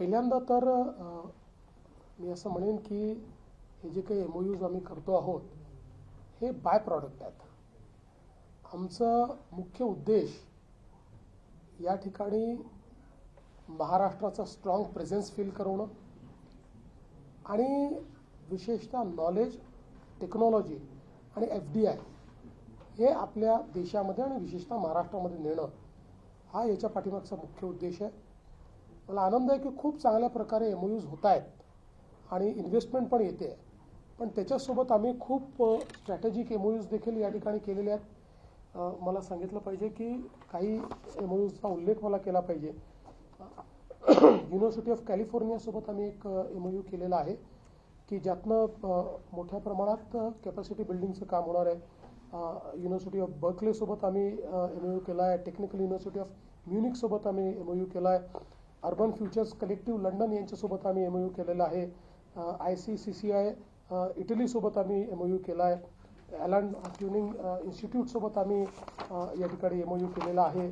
पहिल्यांदा तर मी असं म्हणेन की हे जे काही MOUs आम्ही करतो आहोत हे बाय प्रॉडक्ट आहेत. आमचा मुख्य उद्देश या ठिकाणी महाराष्ट्राचा स्ट्रॉंग प्रेझेन्स फील करणं आणि विशेषतः नॉलेज, टेक्नॉलॉजी आणि FDI हे आपल्या देशामध्ये आणि विशेषतः महाराष्ट्रामध्ये नेणं हा याच्या पाठीमागचा मुख्य उद्देश आहे. मला आनंद आहे की खूप चांगल्या प्रकारे MOUs होत आहेत आणि इन्व्हेस्टमेंट पण येते आहे. पण त्याच्यासोबत आम्ही खूप स्ट्रॅटेजिक MOUs देखील या ठिकाणी केलेले आहेत. मला सांगितलं पाहिजे की काही MOUsचा उल्लेख मला केला पाहिजे. युनिव्हर्सिटी ऑफ कॅलिफोर्नियासोबत आम्ही एक MOU केलेला आहे की ज्यातनं मोठ्या प्रमाणात कॅपॅसिटी बिल्डिंगचं काम होणार आहे. युनिव्हर्सिटी ऑफ बर्कलेसोबत आम्ही MOU केला आहे. टेक्निकल युनिव्हर्सिटी ऑफ म्युनिकसोबत आम्ही MOU केला आहे. अर्बन फ्युचर्स कलेक्टिव्ह लंडन यांच्यासोबत आम्ही MOU केलेला आहे. ICCCI इटलीसोबत आम्ही MOU केला आहे. ॲलन ट्युनिंग इन्स्टिट्यूटसोबत आम्ही या ठिकाणी MOU केलेला आहे.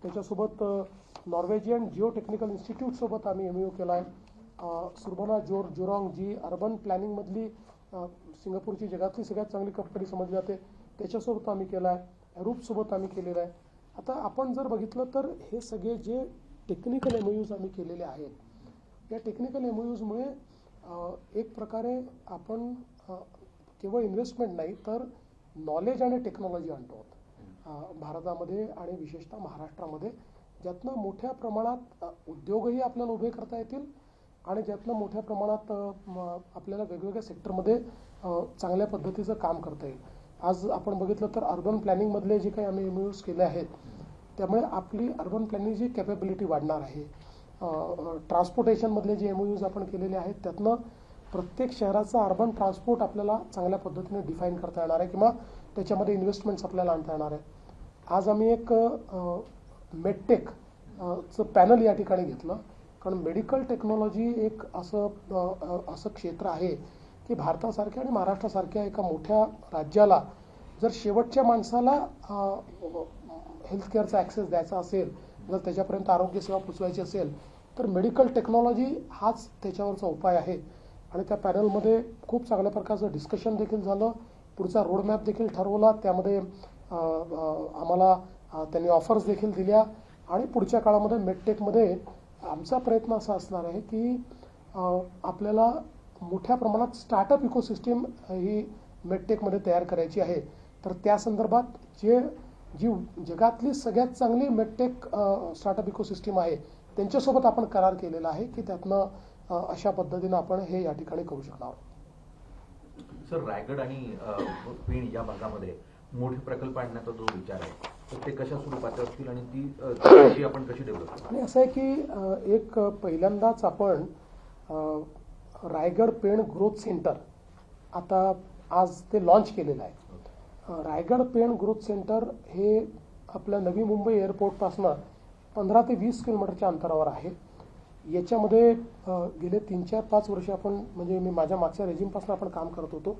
त्याच्यासोबत नॉर्वेजियन जिओ टेक्निकल इन्स्टिट्यूटसोबत आम्ही MOU केला आहे. सुरबना जोरॉंग जी अर्बन प्लॅनिंगमधली सिंगापूरची जगातली सगळ्यात चांगली कंपनी समजली जाते त्याच्यासोबत आम्ही केला आहे. ॲरूपसोबत आम्ही केलेलं आहे. आता आपण जर बघितलं तर हे सगळे जे टेक्निकल MOUs आम्ही केलेले आहेत या टेक्निकल MOUsमुळे एक प्रकारे आपण केवळ इन्व्हेस्टमेंट नाही तर नॉलेज आणि टेक्नॉलॉजी आणतो भारतामध्ये आणि विशेषतः महाराष्ट्रामध्ये, ज्यातनं मोठ्या प्रमाणात उद्योगही आपल्याला उभे करता येतील आणि ज्यातनं मोठ्या प्रमाणात आपल्याला वेगवेगळ्या सेक्टरमध्ये चांगल्या पद्धतीचं काम करता येईल. आज आपण बघितलं तर अर्बन प्लॅनिंगमधले जे काही आम्ही MOUs केले आहेत त्यामुळे आपली अर्बन प्लॅनिंगची कॅपेबिलिटी वाढणार आहे. ट्रान्सपोर्टेशनमधले जे MOUs आपण केलेले आहेत त्यातनं प्रत्येक शहराचा अर्बन ट्रान्सपोर्ट आपल्याला चांगल्या पद्धतीने डिफाईन करता येणार आहे किंवा त्याच्यामध्ये इन्व्हेस्टमेंट्स आपल्याला आणता येणार आहे. आज आम्ही एक मेडटेकचं पॅनल या ठिकाणी घेतलं कारण मेडिकल टेक्नॉलॉजी एक असं क्षेत्र आहे की भारतासारख्या आणि महाराष्ट्रासारख्या एका मोठ्या राज्याला जर शेवटच्या माणसाला हेल्थकेअरचा ॲक्सेस द्यायचा असेल, जर त्याच्यापर्यंत आरोग्यसेवा पोचवायची असेल तर मेडिकल टेक्नॉलॉजी हाच त्याच्यावरचा उपाय आहे. आणि त्या पॅनलमध्ये खूप चांगल्या प्रकारचं डिस्कशन देखील झालं. पुढचा रोडमॅप देखील ठरवला. त्यामध्ये आम्हाला त्यांनी ऑफर्स देखील दिल्या आणि पुढच्या काळामध्ये मेडटेकमध्ये आमचा प्रयत्न असा असणार आहे की आपल्याला मोठ्या प्रमाणात स्टार्टअप इकोसिस्टीम ही मेडटेकमध्ये तयार करायची आहे. तर त्या संदर्भात जी जगातली सगळ्यात चांगली मेडटेक स्टार्टअप इकोसिस्टीम आहे त्यांच्यासोबत आपण करार केलेला आहे की त्यातनं अशा पद्धतीनं आपण हे या ठिकाणी करू शकणार आहोत. सर, रायगड आणि पेण या भागामध्ये मोठे प्रकल्प आणण्याचा जो विचार आहे तर ते कशा स्वरूपाचे असतील आणि ती आपण कशी डेव्हलप करू? आणि असं आहे की एक पहिल्यांदाच आपण रायगड पेण ग्रोथ सेंटर आता आज ते लॉन्च केलेलं आहे. रायगड पेण ग्रोथ सेंटर हे आपल्या नवी मुंबई एअरपोर्टपासून 15 ते 20 किलोमीटरच्या अंतरावर आहे. याच्यामध्ये गेले 3-4-5 वर्ष आपण म्हणजे मी माझ्या मागच्या रेजिमपासून आपण काम करत होतो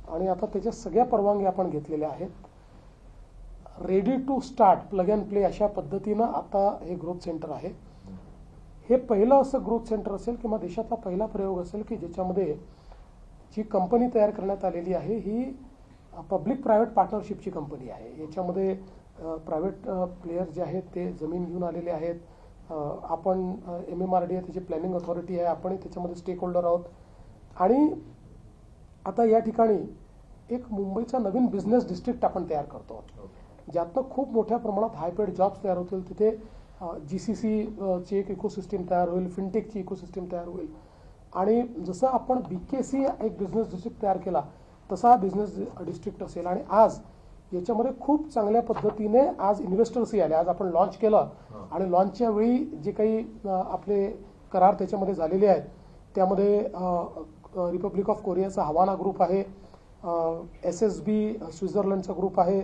आणि आता त्याच्या सगळ्या परवानग्या आपण घेतलेल्या आहेत. Ready to start plug and play अशा पद्धतीनं आता हे ग्रोथ सेंटर आहे. हे पहिलं असं ग्रोथ सेंटर असेल किंवा देशातला पहिला प्रयोग असेल की ज्याच्यामध्ये जी कंपनी तयार करण्यात आलेली आहे ही पब्लिक प्रायव्हेट पार्टनरशिपची कंपनी आहे. याच्यामध्ये प्रायव्हेट प्लेयर जे आहेत ते जमीन घेऊन आलेले आहेत. आपण MMRDA त्याची प्लॅनिंग अथॉरिटी आहे, आपणही त्याच्यामध्ये स्टेक होल्डर आहोत. आणि आता या ठिकाणी एक मुंबईचा नवीन बिझनेस डिस्ट्रिक्ट आपण तयार करतो ज्यातनं खूप मोठ्या प्रमाणात हायपेड जॉब्स तयार होतील. तिथे GCCची एक इकोसिस्टीम तयार होईल, फिनटेकची इकोसिस्टीम तयार होईल. आणि जसं आपण BKC एक बिझनेस डिस्ट्रिक्ट तयार केला तसा हा बिझनेस डिस्ट्रिक्ट असेल. आणि आज याच्यामध्ये खूप चांगल्या पद्धतीने आज इन्व्हेस्टर्सही आले. आज आपण लॉन्च केलं आणि लॉन्चच्या वेळी जे काही आपले करार त्याच्यामध्ये झालेले आहेत त्यामध्ये रिपब्लिक ऑफ कोरियाचा हवाना ग्रुप आहे, SSB स्वित्झर्लंडचा ग्रुप आहे,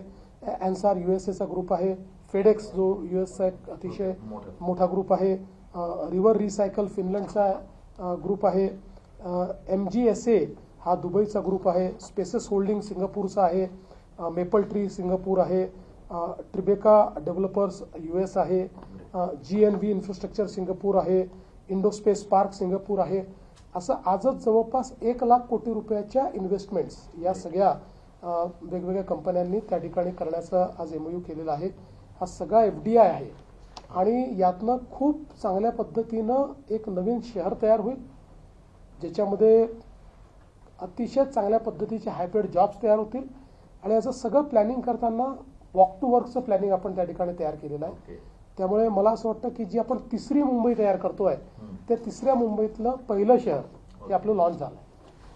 ॲन्सार USAचा ग्रुप आहे, फेडेक्स जो USचा एक अतिशय मोठा ग्रुप आहे, रिव्हर रिसायकल फिनलंडचा ग्रुप आहे, MGSA हा दुबईचा ग्रुप आहे, स्पेसेस होल्डिंग सिंगापूरचा आहे, मेपल ट्री सिंगापूर आहे, ट्रिबेका डेव्हलपर्स US आहे, GNV इन्फ्रास्ट्रक्चर सिंगापूर आहे, इंडोस्पेस पार्क सिंगापूर आहे. असं आजच जवळपास 1,00,000 कोटी रुपयाच्या इन्व्हेस्टमेंट्स या सगळ्या वेगवेगळ्या कंपन्यांनी त्या ठिकाणी करण्याचा आज MOU केलेला आहे. हा सगळा FDI आहे आणि यातनं खूप चांगल्या पद्धतीनं एक नवीन शहर तयार होईल, ज्याच्यामध्ये अतिशय चांगल्या पद्धतीचे हायब्रिड जॉब्स तयार होतील. आणि याचं सगळं प्लॅनिंग करताना वॉक टू वर्कचं प्लॅनिंग आपण त्या ठिकाणी तयार केलेलं आहे. त्यामुळे मला असं वाटतं की जी आपण तिसरी मुंबई तयार करतोय, त्या तिसऱ्या मुंबईतलं पहिलं शहर हे आपलं लॉन्च झालं आहे.